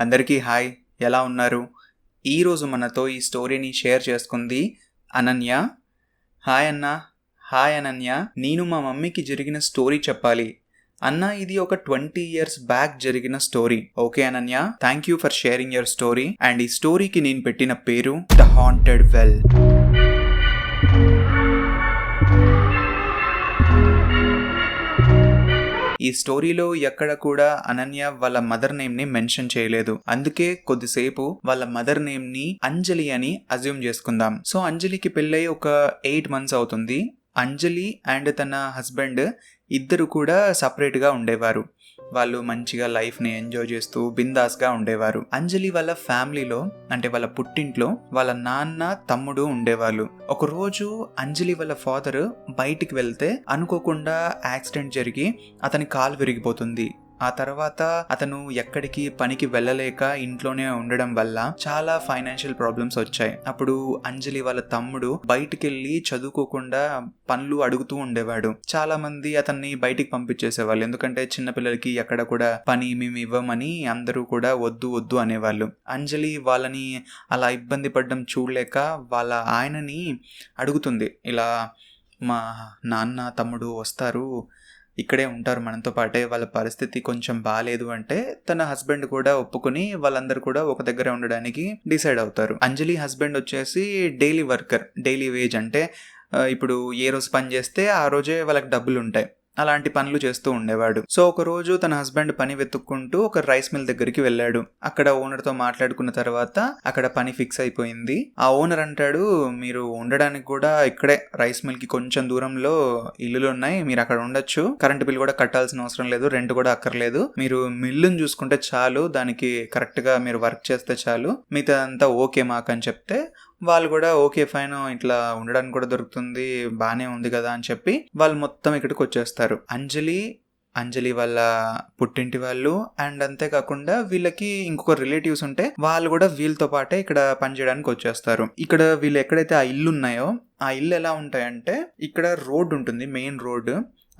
అందరికీ హాయ్, ఎలా ఉన్నారు? ఈరోజు మనతో ఈ స్టోరీని షేర్ చేసుకుంది అనన్య. హాయ్ అన్న. హాయ్ అనన్య. నేను మా మమ్మీకి జరిగిన స్టోరీ చెప్పాలి. అన్న, ఇది ఒక 20 years బ్యాక్ జరిగిన story. Okay Ananya, thank you for sharing your story. And ఈ స్టోరీకి నేను పెట్టిన పేరు ద హాంటెడ్ వెల్. ఈ స్టోరీలో ఎక్కడ కూడా అనన్య వాళ్ళ మదర్ నేమ్ ని మెన్షన్ చేయలేదు. అందుకే కొద్దిసేపు వాళ్ళ మదర్ నేమ్ ని అంజలి అని అజ్యూమ్ చేసుకుందాం. సో అంజలికి పెళ్ళై ఒక 8 months అవుతుంది. అంజలి అండ్ తన హస్బెండ్ ఇద్దరు కూడా సపరేట్ గా ఉండేవారు. వాళ్ళు మంచిగా లైఫ్ ని ఎంజాయ్ చేస్తూ బిందాస్ గా ఉండేవారు. అంజలి వాళ్ళ ఫ్యామిలీలో, అంటే వాళ్ళ పుట్టింట్లో, వాళ్ళ నాన్న, తమ్ముడు ఉండేవాళ్ళు. ఒక రోజు అంజలి వాళ్ళ ఫాదర్ బయటికి వెళ్తే అనుకోకుండా యాక్సిడెంట్ జరిగి అతని కాలు విరిగిపోతుంది. ఆ తర్వాత అతను ఎక్కడికి పనికి వెళ్ళలేక ఇంట్లోనే ఉండడం వల్ల చాలా ఫైనాన్షియల్ ప్రాబ్లమ్స్ వచ్చాయి. అప్పుడు అంజలి వాళ్ళ తమ్ముడు బయటికి వెళ్ళి చదువుకోకుండా పనులు అడుగుతూ ఉండేవాడు. చాలా మంది అతన్ని బయటికి పంపించేసేవాళ్ళు, ఎందుకంటే చిన్నపిల్లలకి ఎక్కడ కూడా పని మేము ఇవ్వమని అందరూ కూడా వద్దు వద్దు అనేవాళ్ళు. అంజలి వాళ్ళని అలా ఇబ్బంది పడడం చూడలేక వాళ్ళ ఆయనని అడుగుతుంది, ఇలా మా నాన్న తమ్ముడు వస్తారు, ఇక్కడే ఉంటారు మనతో పాటే, వాళ్ళ పరిస్థితి కొంచెం బాగాలేదు అంటే తన హస్బెండ్ కూడా ఒప్పుకొని వాళ్ళందరూ కూడా ఒక దగ్గర ఉండడానికి డిసైడ్ అవుతారు. అంజలి హస్బెండ్ వచ్చేసి డైలీ వర్కర్. డైలీ వేజ్ అంటే ఇప్పుడు ఏ రోజు పని చేస్తే ఆ రోజే వాళ్ళకి డబ్బులు ఉంటాయి, అలాంటి పనులు చేస్తూ ఉండేవాడు. సో ఒక రోజు తన హస్బెండ్ పని వెతుక్కుంటూ ఒక రైస్ మిల్ దగ్గరికి వెళ్ళాడు. అక్కడ ఓనర్ తో మాట్లాడుకున్న తర్వాత అక్కడ పని ఫిక్స్ అయిపోయింది. ఆ ఓనర్ అంటాడు, మీరు ఉండడానికి కూడా ఇక్కడే రైస్ మిల్ కి కొంచెం దూరంలో ఇల్లులు ఉన్నాయి, మీరు అక్కడ ఉండొచ్చు, కరెంట్ బిల్ కూడా కట్టాల్సిన అవసరం లేదు, రెంట్ కూడా అక్కర్లేదు, మీరు మిల్లుని చూసుకుంటే చాలు, దానికి కరెక్ట్ గా మీరు వర్క్ చేస్తే చాలు, మిగతా అంతా ఓకే మాకు అని చెప్తే వాళ్ళు కూడా ఓకే ఫైన్, ఇట్లా ఉండడానికి కూడా దొరుకుతుంది, బానే ఉంది కదా అని చెప్పి వాళ్ళు మొత్తం ఇక్కడికి వచ్చేస్తారు. అంజలి వాళ్ళ పుట్టింటి వాళ్ళు అండ్ అంతేకాకుండా వీళ్ళకి ఇంకొక రిలేటివ్స్ ఉంటే వాళ్ళు కూడా వీళ్ళతో పాటే ఇక్కడ పనిచేయడానికి వచ్చేస్తారు. ఇక్కడ వీళ్ళు ఎక్కడైతే ఆ ఇల్లు ఉన్నాయో ఆ ఇల్లు ఎలా ఉంటాయంటే, ఇక్కడ రోడ్ ఉంటుంది, మెయిన్ రోడ్.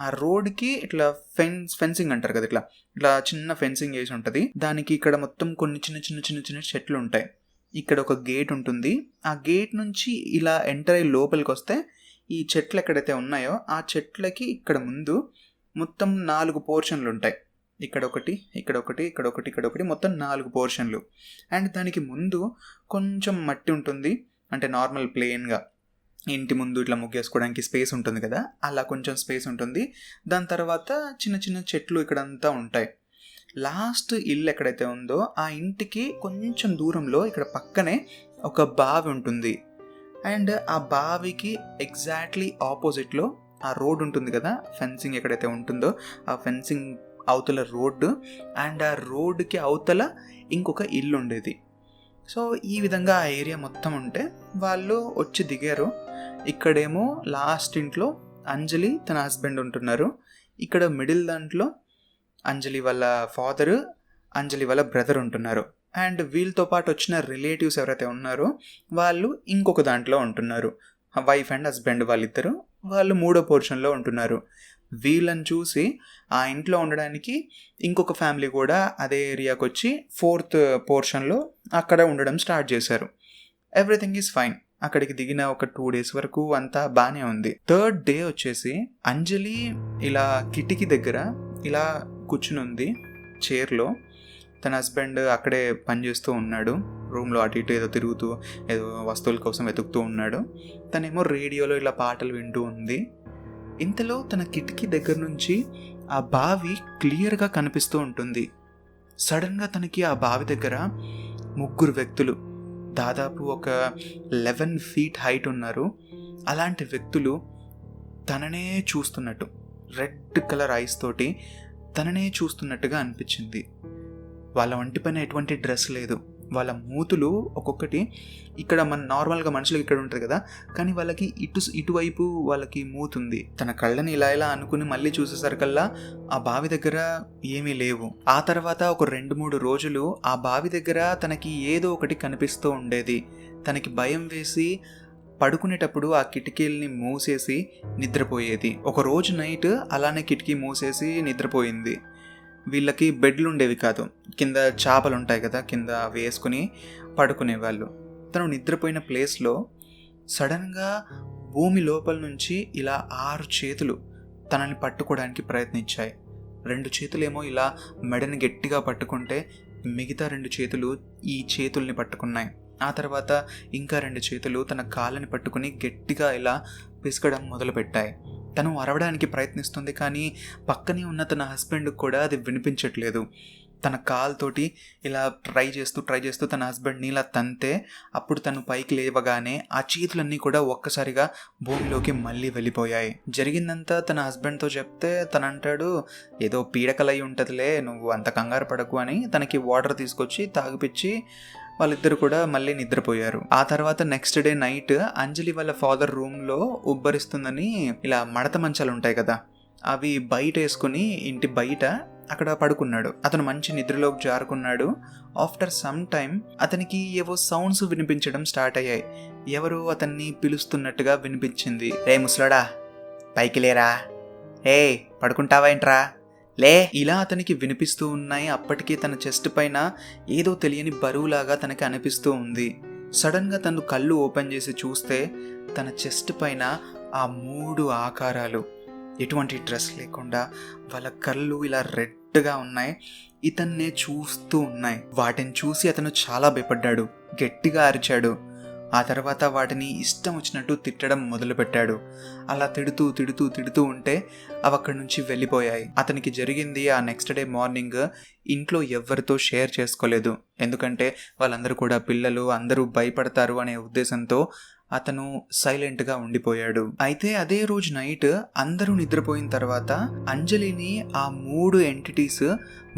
ఆ రోడ్ కి ఇట్లా ఫెన్సింగ్ అంటారు కదా, ఇట్లా చిన్న ఫెన్సింగ్ వేసి ఉంటది. దానికి ఇక్కడ మొత్తం కొన్ని చిన్న చిన్న చిన్న చిన్న చెట్లు ఉంటాయి. ఇక్కడ ఒక గేట్ ఉంటుంది. ఆ గేట్ నుంచి ఇలా ఎంటర్ అయ్యి లోపలికి వస్తే ఈ చెట్లు ఎక్కడైతే ఉన్నాయో ఆ చెట్లకి ఇక్కడ ముందు మొత్తం 4 పోర్షన్లు ఉంటాయి. ఇక్కడ ఒకటి, ఇక్కడ ఒకటి, ఇక్కడ ఒకటి, ఇక్కడ ఒకటి, మొత్తం 4 పోర్షన్లు. అండ్ దానికి ముందు కొంచెం మట్టి ఉంటుంది, అంటే నార్మల్ ప్లెయిన్గా ఇంటి ముందు ఇట్లా ముగ్గేసుకోవడానికి స్పేస్ ఉంటుంది కదా, అలా కొంచెం స్పేస్ ఉంటుంది. దాని తర్వాత చిన్న చిన్న చెట్లు ఇక్కడంతా ఉంటాయి. లాస్ట్ ఇల్లు ఎక్కడైతే ఉందో ఆ ఇంటికి కొంచెం దూరంలో ఇక్కడ పక్కనే ఒక బావి ఉంటుంది. అండ్ ఆ బావికి ఎగ్జాక్ట్లీ ఆపోజిట్లో ఆ రోడ్ ఉంటుంది కదా, ఫెన్సింగ్ ఎక్కడైతే ఉంటుందో ఆ ఫెన్సింగ్ అవతల రోడ్డు, అండ్ ఆ రోడ్డుకి అవతల ఇంకొక ఇల్లు ఉండేది. సో ఈ విధంగా ఆ ఏరియా మొత్తం ఉంటే వాళ్ళు వచ్చి దిగారు. ఇక్కడేమో లాస్ట్ ఇంట్లో అంజలి తన హస్బెండ్ ఉంటున్నారు. ఇక్కడ మిడిల్ దాంట్లో అంజలి వాళ్ళ ఫాదరు, అంజలి వాళ్ళ బ్రదర్ ఉంటున్నారు. అండ్ వీళ్ళతో పాటు వచ్చిన రిలేటివ్స్ ఎవరైతే ఉన్నారో వాళ్ళు ఇంకొక దాంట్లో ఉంటున్నారు. వైఫ్ అండ్ హస్బెండ్ వాళ్ళిద్దరు, వాళ్ళు 3వ పోర్షన్లో ఉంటున్నారు. వీళ్ళని చూసి ఆ ఇంట్లో ఉండడానికి ఇంకొక ఫ్యామిలీ కూడా అదే ఏరియాకి వచ్చి 4th పోర్షన్లో అక్కడ ఉండడం స్టార్ట్ చేశారు. Everything is fine. అక్కడికి దిగిన ఒక 2 days వరకు అంతా బాగానే ఉంది. 3rd day వచ్చేసి అంజలి ఇలా కిటికీ దగ్గర ఇలా కూర్చుని ఉంది చైర్లో. తన హస్బెండ్ అక్కడే పనిచేస్తూ ఉన్నాడు, రూమ్లో అటు ఇటు ఏదో తిరుగుతూ ఏదో వస్తువుల కోసం వెతుకుతూ ఉన్నాడు. తనేమో రేడియోలో ఇలా పాటలు వింటూ ఉంది. ఇంతలో తన కిటికీ దగ్గర నుంచి ఆ బావి క్లియర్గా కనిపిస్తూ ఉంటుంది. సడన్గా తనకి ఆ బావి దగ్గర 3 వ్యక్తులు, దాదాపు ఒక 11 feet హైట్ ఉన్నారు. అలాంటి వ్యక్తులు తననే చూస్తున్నట్టు, రెడ్ కలర్ ఐస్ తోటి తననే చూస్తున్నట్టుగా అనిపించింది. వాళ్ళ ఒంటి పైన ఎటువంటి డ్రెస్ లేదు. వాళ్ళ మూతులు ఒక్కొక్కటి ఇక్కడ మన నార్మల్గా మనుషులకి ఇక్కడ ఉంటుంది కదా, కానీ వాళ్ళకి ఇటువైపు వాళ్ళకి మూతుంది. తన కళ్ళని ఇలా అనుకుని మళ్ళీ చూసేసరికల్లా ఆ బావి దగ్గర ఏమీ లేవు. ఆ తర్వాత ఒక 2-3 రోజులు ఆ బావి దగ్గర తనకి ఏదో ఒకటి కనిపిస్తూ ఉండేది. తనకి భయం వేసి పడుకునేటప్పుడు ఆ కిటికీల్ని మూసేసి నిద్రపోయేది. ఒక రోజు నైట్ అలానే కిటికీ మూసేసి నిద్రపోయింది. వీళ్ళకి బెడ్లు ఉండేవి కాదు, కింద చాపలు ఉంటాయి కదా, కింద వేసుకుని పడుకునేవాళ్ళు. తను నిద్రపోయిన ప్లేస్లో సడన్గా భూమి లోపల నుంచి ఇలా 6 చేతులు తనని పట్టుకోవడానికి ప్రయత్నించాయి. 2 చేతులేమో ఇలా మెడని గట్టిగా పట్టుకుంటే మిగతా 2 చేతులు ఈ చేతుల్ని పట్టుకున్నాయి. ఆ తర్వాత ఇంకా 2 చేతులు తన కాళ్ళని పట్టుకుని గట్టిగా ఇలా పిసకడం మొదలుపెట్టాయి. తను అరవడానికి ప్రయత్నిస్తుంది, కానీ పక్కనే ఉన్న తన హస్బెండ్కి కూడా అది వినిపించట్లేదు. తన కాలుతోటి ఇలా ట్రై చేస్తూ తన హస్బెండ్ని ఇలా తంతే అప్పుడు తను పైకి లేవగానే ఆ చేతులన్నీ కూడా ఒక్కసారిగా భూమిలోకి మళ్ళీ వెళ్ళిపోయాయి. జరిగిందంతా తన హస్బెండ్తో చెప్తే తను అంటాడు, ఏదో పీడకలై ఉంటుందిలే, నువ్వు అంత కంగారు పడకు అని తనకి వాటర్ తీసుకొచ్చి తాగిపిచ్చి వాళ్ళిద్దరు కూడా మళ్ళీ నిద్రపోయారు. ఆ తర్వాత నెక్స్ట్ డే నైట్ అంజలి వాళ్ళ ఫాదర్ రూమ్లో ఉబ్బరిస్తుందని ఇలా మడత మంచాలు ఉంటాయి కదా, అవి బయట వేసుకుని ఇంటి బయట అక్కడ పడుకున్నాడు. అతను మంచి నిద్రలోకి జారుకున్నాడు. ఆఫ్టర్ సమ్ టైమ్ అతనికి ఏవో సౌండ్స్ వినిపించడం స్టార్ట్ అయ్యాయి. ఎవరో అతన్ని పిలుస్తున్నట్టుగా వినిపించింది. రే ముసలాడా, పైకి లేరా, ఏ పడుకుంటావేంట్రా, లే, ఇలా అతనికి వినిపిస్తూ ఉన్నాయి. అప్పటికే తన చెస్ట్ పైన ఏదో తెలియని బరువులాగా తనకి అనిపిస్తూ ఉంది. సడన్గా తను కళ్ళు ఓపెన్ చేసి చూస్తే తన చెస్ట్ పైన ఆ 3 ఆకారాలు, ఎటువంటి డ్రెస్ లేకుండా వాళ్ళ కళ్ళు ఇలా రెడ్గా ఉన్నాయి, ఇతన్నే చూస్తూ ఉన్నాయి. వాటిని చూసి అతను చాలా భయపడ్డాడు, గట్టిగా అరిచాడు. ఆ తర్వాత వాటిని ఇష్టం వచ్చినట్టు తిట్టడం మొదలుపెట్టాడు. అలా తిడుతూ ఉంటే అవి అక్కడి నుంచి వెళ్ళిపోయాయి. అతనికి జరిగింది ఆ నెక్స్ట్ డే మార్నింగ్ ఇంట్లో ఎవరితో షేర్ చేసుకోలేదు, ఎందుకంటే వాళ్ళందరూ కూడా పిల్లలు, అందరూ భయపడతారు అనే ఉద్దేశంతో అతను సైలెంట్గా ఉండిపోయాడు. అయితే అదే రోజు నైట్ అందరూ నిద్రపోయిన తర్వాత అంజలిని ఆ 3 ఎంటిటీస్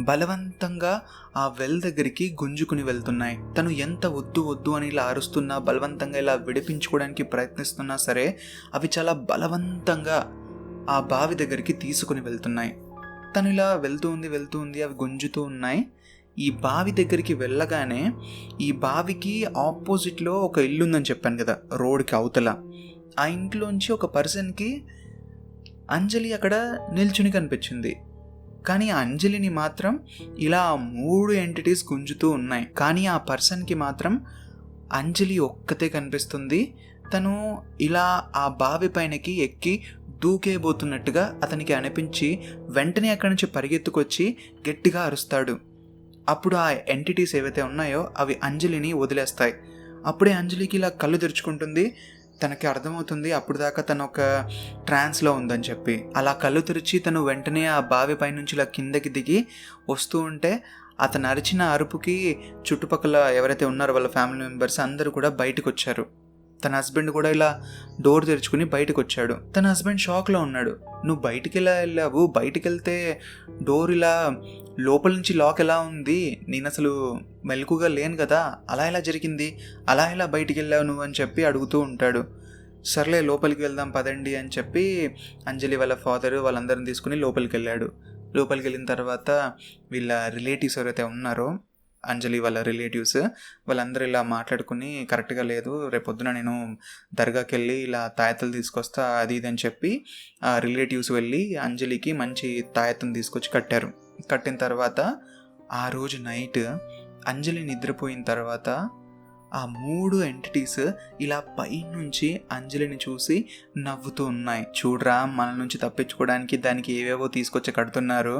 బలవంతంగా ఆ వెల్ దగ్గరికి గుంజుకుని వెళ్తున్నాయి. తను ఎంత వద్దు అని ఇలా అరుస్తున్నా, బలవంతంగా ఇలా విడిపించుకోవడానికి ప్రయత్నిస్తున్నా సరే అవి చాలా బలవంతంగా ఆ బావి దగ్గరికి తీసుకుని వెళ్తున్నాయి. తను ఇలా వెళ్తూ ఉంది, అవి గుంజుతూ ఉన్నాయి. ఈ బావి దగ్గరికి వెళ్ళగానే ఈ బావికి ఆపోజిట్లో ఒక ఇల్లు ఉందని చెప్పాను కదా, రోడ్కి అవతల. ఆ ఇంట్లోంచి ఒక పర్సన్కి అంజలి అక్కడ నిల్చుని కనిపించింది. కానీ ఆ అంజలిని మాత్రం ఇలా 3 ఎంటిటీస్ గుంజుతూ ఉన్నాయి. కానీ ఆ పర్సన్కి మాత్రం అంజలి ఒక్కతే కనిపిస్తుంది. తను ఇలా ఆ బావి పైనకి ఎక్కి దూకేబోతున్నట్టుగా అతనికి అనిపించి వెంటనే అక్కడి నుంచి పరిగెత్తుకొచ్చి గట్టిగా అరుస్తాడు. అప్పుడు ఆ ఎంటిటీస్ ఏవైతే ఉన్నాయో అవి అంజలిని వదిలేస్తాయి. అప్పుడే అంజలికి ఇలా కళ్ళు తెరుచుకుంటుంది. తనకి అర్థమవుతుంది అప్పుడు దాకా తను ఒక ట్రాన్స్లో ఉందని చెప్పి. అలా కళ్ళు తెరిచి తను వెంటనే ఆ బావి పై నుంచి ఇలా కిందకి దిగి వస్తూ ఉంటే అతను అరిచిన అరుపుకి చుట్టుపక్కల ఎవరైతే ఉన్నారో వాళ్ళ ఫ్యామిలీ మెంబర్స్ అందరూ కూడా బయటకు వచ్చారు. తన హస్బెండ్ కూడా ఇలా డోర్ తెరుచుకుని బయటకు వచ్చాడు. తన హస్బెండ్ షాక్లో ఉన్నాడు. నువ్వు బయటికి ఎలా వెళ్ళావు, బయటికి వెళ్తే డోర్ ఇలా లోపల నుంచి లాక్ ఎలా ఉంది, నేను అసలు మెలకుగా లేను కదా, అలా ఎలా జరిగింది, అలా ఎలా బయటికి వెళ్ళావు నువ్వు అని చెప్పి అడుగుతూ ఉంటాడు. సర్లే లోపలికి వెళ్దాం పదండి అని చెప్పి అంజలి వాళ్ళ ఫాదర్ వాళ్ళందరిని తీసుకుని లోపలికి వెళ్ళాడు. లోపలికి వెళ్ళిన తర్వాత వీళ్ళ రిలేటివ్స్ ఎవరైతే ఉన్నారో, అంజలి వాళ్ళ రిలేటివ్స్, వాళ్ళందరూ ఇలా మాట్లాడుకుని కరెక్ట్గా లేదు, రేపొద్దున నేను దర్గాకి వెళ్ళి ఇలా తాయెత్తులు తీసుకొస్తా అది ఇది అని చెప్పి ఆ రిలేటివ్స్ వెళ్ళి అంజలికి మంచి తాయెత్తుని తీసుకొచ్చి కట్టారు. కట్టిన తర్వాత ఆ రోజు నైట్ అంజలి నిద్రపోయిన తర్వాత ఆ 3 ఎంటిటీస్ ఇలా పైనుంచి అంజలిని చూసి నవ్వుతూ ఉన్నాయి. చూడరా, మన నుంచి తప్పించుకోవడానికి దానికి ఏవేవో తీసుకొచ్చి కడుతున్నారు.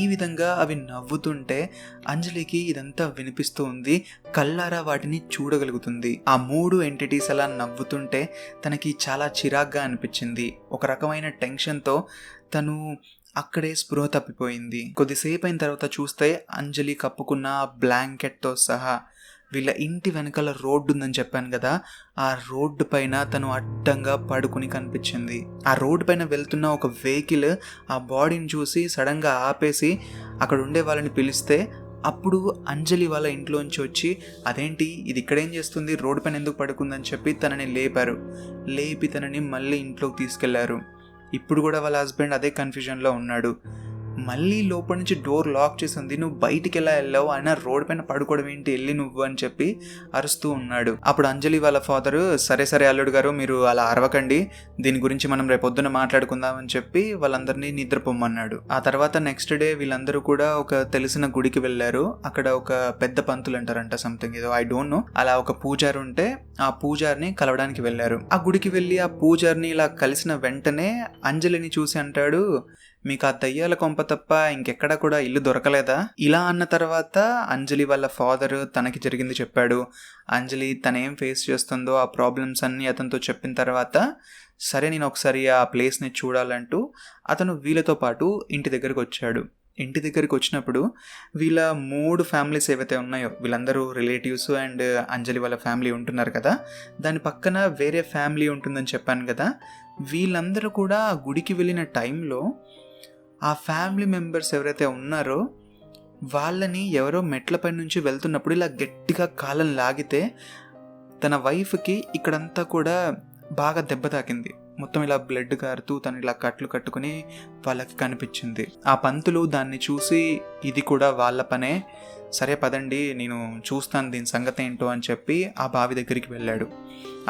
ఈ విధంగా అవి నవ్వుతుంటే అంజలికి ఇదంతా వినిపిస్తూ ఉంది. కళ్ళారా వాటిని చూడగలుగుతుంది. ఆ 3 ఎంటిటీస్ అలా నవ్వుతుంటే తనకి చాలా చిరాగ్గా అనిపించింది. ఒక రకమైన టెన్షన్తో తను అక్కడే స్పృహ తప్పిపోయింది. కొద్దిసేపు అయిన తర్వాత చూస్తే అంజలి కప్పుకున్న బ్లాంకెట్తో సహా వీళ్ళ ఇంటి వెనకాల రోడ్డు ఉందని చెప్పాను కదా, ఆ రోడ్డు పైన తను అడ్డంగా పడుకుని కనిపించింది. ఆ రోడ్డు పైన వెళ్తున్న ఒక వెహికల్ ఆ బాడీని చూసి సడన్గా ఆపేసి అక్కడ ఉండే వాళ్ళని పిలిస్తే అప్పుడు అంజలి వాళ్ళ ఇంట్లోంచి వచ్చి అదేంటి ఇది ఇక్కడేం చేస్తుంది, రోడ్డు పైన ఎందుకు పడుకుందని చెప్పి తనని లేపారు. లేపి తనని మళ్ళీ ఇంట్లోకి తీసుకెళ్లారు. ఇప్పుడు కూడా వాళ్ళ హస్బెండ్ అదే కన్ఫ్యూజన్లో ఉన్నాడు. మళ్ళీ లోపల నుంచి డోర్ లాక్ చేసి ఉంది. నువ్వు బయటికి ఎలా వెళ్ళావు, ఆయన రోడ్ పైన పడుకోవడం ఏంటి, వెళ్ళి నువ్వు అని చెప్పి అరుస్తూ ఉన్నాడు. అప్పుడు అంజలి వాళ్ళ ఫాదర్, సరే సరే అల్లుడు గారు మీరు అలా అరవకండి, దీని గురించి మనం రేపొద్దున మాట్లాడుకుందాం అని చెప్పి వాళ్ళందరినీ నిద్రపోమ్మన్నాడు. ఆ తర్వాత నెక్స్ట్ డే వీళ్ళందరూ కూడా ఒక తెలిసిన గుడికి వెళ్ళారు. అక్కడ ఒక పెద్ద పంతులు అంటారంట, సంథింగ్ ఏదో ఐ డోంట్ నో, అలా ఒక పూజారి ఉంటే ఆ పూజారిని కలవడానికి వెళ్ళారు. ఆ గుడికి వెళ్ళి ఆ పూజారిని ఇలా కలిసిన వెంటనే అంజలిని చూసి అంటాడు, మీకు ఆ దయ్యాల కొంప తప్ప ఇంకెక్కడా కూడా ఇల్లు దొరకలేదా? ఇలా అన్న తర్వాత అంజలి వాళ్ళ ఫాదర్ తనకి జరిగింది చెప్పాడు. అంజలి తనేం ఫేస్ చేస్తుందో ఆ ప్రాబ్లమ్స్ అన్నీ అతనితో చెప్పిన తర్వాత, సరే నేను ఒకసారి ఆ ప్లేస్ని చూడాలంటూ అతను వీళ్ళతో పాటు ఇంటి దగ్గరికి వచ్చాడు. ఇంటి దగ్గరికి వచ్చినప్పుడు వీళ్ళ 3 ఫ్యామిలీస్ ఏవైతే ఉన్నాయో, వీళ్ళందరూ రిలేటివ్స్ అండ్ అంజలి వాళ్ళ ఫ్యామిలీ ఉంటున్నారు కదా, దాని పక్కన వేరే ఫ్యామిలీ ఉంటుందని చెప్పాను కదా, వీళ్ళందరూ కూడా గుడికి వెళ్ళిన టైంలో ఆ ఫ్యామిలీ మెంబర్స్ ఎవరైతే ఉన్నారో వాళ్ళని ఎవరో మెట్లపై నుంచి వెళ్తున్నప్పుడు ఇలా గట్టిగా కాళ్ళని లాగితే తన వైఫ్కి ఇక్కడంతా కూడా బాగా దెబ్బ తాకింది. మొత్తం ఇలా బ్లడ్ కారుతూ తను ఇలా కట్లు కట్టుకుని వాళ్ళకి కనిపించింది. ఆ పంతులు దాన్ని చూసి ఇది కూడా వాళ్ళ పనే, సరే పదండి నేను చూస్తాను దీని సంగతి ఏంటో అని చెప్పి ఆ బావి దగ్గరికి వెళ్ళాడు.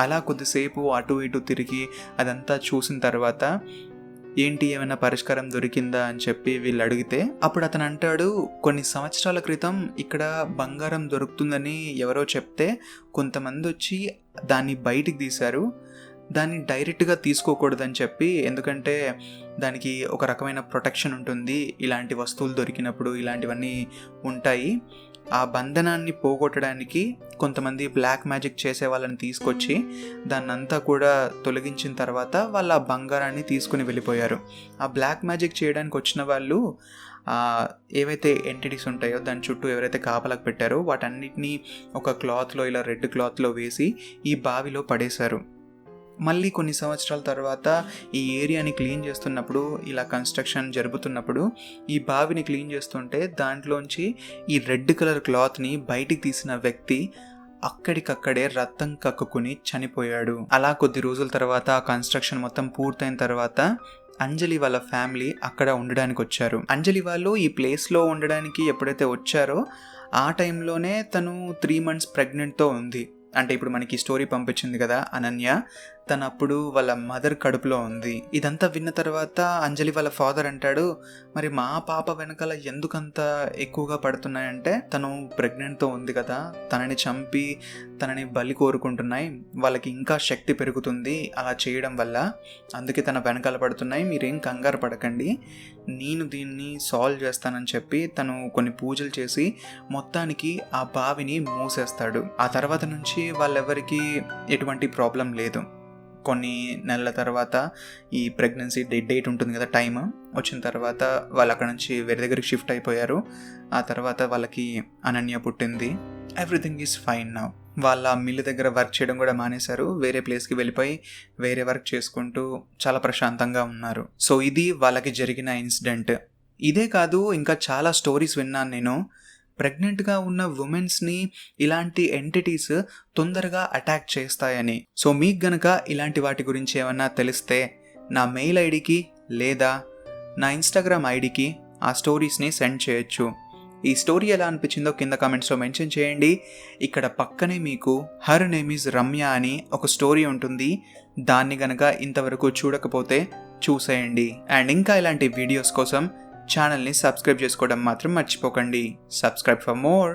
అలా కొద్దిసేపు అటు ఇటు తిరిగి అదంతా చూసిన తర్వాత ఏంటి ఏమైనా పరిష్కారం దొరికిందా అని చెప్పి వీళ్ళు అడిగితే అప్పుడు అతను అంటాడు, కొన్ని సంవత్సరాల క్రితం ఇక్కడ బంగారం దొరుకుతుందని ఎవరో చెప్తే కొంతమంది వచ్చి దాన్ని బయటికి తీశారు, దాన్ని డైరెక్ట్గా తీసుకోకూడదని చెప్పి, ఎందుకంటే దానికి ఒక రకమైన ప్రొటెక్షన్ ఉంటుంది, ఇలాంటి వస్తువులు దొరికినప్పుడు ఇలాంటివన్నీ ఉంటాయి. ఆ బంధనాన్ని పోగొట్టడానికి కొంతమంది బ్లాక్ మ్యాజిక్ చేసే వాళ్ళని తీసుకొచ్చి దాన్నంతా కూడా తొలగించిన తర్వాత వాళ్ళు ఆ బంగారాన్ని తీసుకుని వెళ్ళిపోయారు. ఆ బ్లాక్ మ్యాజిక్ చేయడానికి వచ్చిన వాళ్ళు ఏవైతే ఎంటిటీస్ ఉంటాయో దాని చుట్టూ ఎవరైతే కాపలకు పెట్టారో వాటన్నిటినీ ఒక క్లాత్లో ఇలా రెడ్ క్లాత్లో వేసి ఈ బావిలో పడేశారు. మళ్ళీ కొన్ని సంవత్సరాల తర్వాత ఈ ఏరియాని క్లీన్ చేస్తున్నప్పుడు, ఇలా కన్స్ట్రక్షన్ జరుగుతున్నప్పుడు ఈ బావిని క్లీన్ చేస్తుంటే దాంట్లోంచి ఈ రెడ్ కలర్ క్లాత్ని బయటికి తీసిన వ్యక్తి అక్కడికక్కడే రక్తం కక్కుకుని చనిపోయాడు. అలా కొద్ది రోజుల తర్వాత ఆ కన్స్ట్రక్షన్ మొత్తం పూర్తయిన తర్వాత అంజలి వాళ్ళ ఫ్యామిలీ అక్కడ ఉండడానికి వచ్చారు. అంజలి వాళ్ళు ఈ ప్లేస్లో ఉండడానికి ఎప్పుడైతే వచ్చారో ఆ టైంలోనే తను 3 months ప్రెగ్నెంట్తో ఉంది. అంటే ఇప్పుడు మనకి స్టోరీ పంపించింది కదా అనన్య, తను అప్పుడు వాళ్ళ మదర్ కడుపులో ఉంది. ఇదంతా విన్న తర్వాత అంజలి వాళ్ళ ఫాదర్ అంటాడు, మరి మా పాప వెనకాల ఎందుకంత ఎక్కువగా పడుతున్నాయంటే తను ప్రెగ్నెంట్తో ఉంది కదా, తనని చంపి తనని బలి కోరుకుంటున్నాయి, వాళ్ళకి ఇంకా శక్తి పెరుగుతుంది అలా చేయడం వల్ల, అందుకే తన వెనకాల పడుతున్నాయి, మీరేం కంగారు పడకండి, నేను దీన్ని సాల్వ్ చేస్తానని చెప్పి తను కొన్ని పూజలు చేసి మొత్తానికి ఆ బావిని మూసేస్తాడు. ఆ తర్వాత నుంచి వాళ్ళెవరికి ఎటువంటి ప్రాబ్లం లేదు. కొన్ని నెలల తర్వాత ఈ ప్రెగ్నెన్సీ డేట్ ఉంటుంది కదా, టైం వచ్చిన తర్వాత వాళ్ళు అక్కడ నుంచి వేరే దగ్గరికి షిఫ్ట్ అయిపోయారు. ఆ తర్వాత వాళ్ళకి అనన్య పుట్టింది. Everything is fine now. వాళ్ళ మిల్లు దగ్గర వర్క్ చేయడం కూడా మానేశారు, వేరే ప్లేస్కి వెళ్ళిపోయి వేరే వర్క్ చేసుకుంటూ చాలా ప్రశాంతంగా ఉన్నారు. సో ఇది వాళ్ళకి జరిగిన ఇన్సిడెంట్. ఇదే కాదు ఇంకా చాలా స్టోరీస్ విన్నాను నేను. ప్రెగ్నెంట్గా ఉన్న ఉమెన్స్ని ఇలాంటి ఎంటిటీస్ తొందరగా అటాక్ చేస్తాయని. సో మీకు గనక ఇలాంటి వాటి గురించి ఏమన్నా తెలిస్తే నా మెయిల్ ఐడికి లేదా నా ఇన్స్టాగ్రామ్ ఐడికి ఆ స్టోరీస్ని సెండ్ చేయొచ్చు. ఈ స్టోరీ ఎలా అనిపించిందో కింద కామెంట్స్లో మెన్షన్ చేయండి. ఇక్కడ పక్కనే మీకు హర్ నేమ్ ఈజ్ రమ్య అని ఒక స్టోరీ ఉంటుంది, దాన్ని గనక ఇంతవరకు చూడకపోతే చూసేయండి. అండ్ ఇంకా ఇలాంటి వీడియోస్ కోసం ఛానల్ని సబ్స్క్రైబ్ చేసుకోవడం మాత్రం మర్చిపోకండి. Subscribe for more.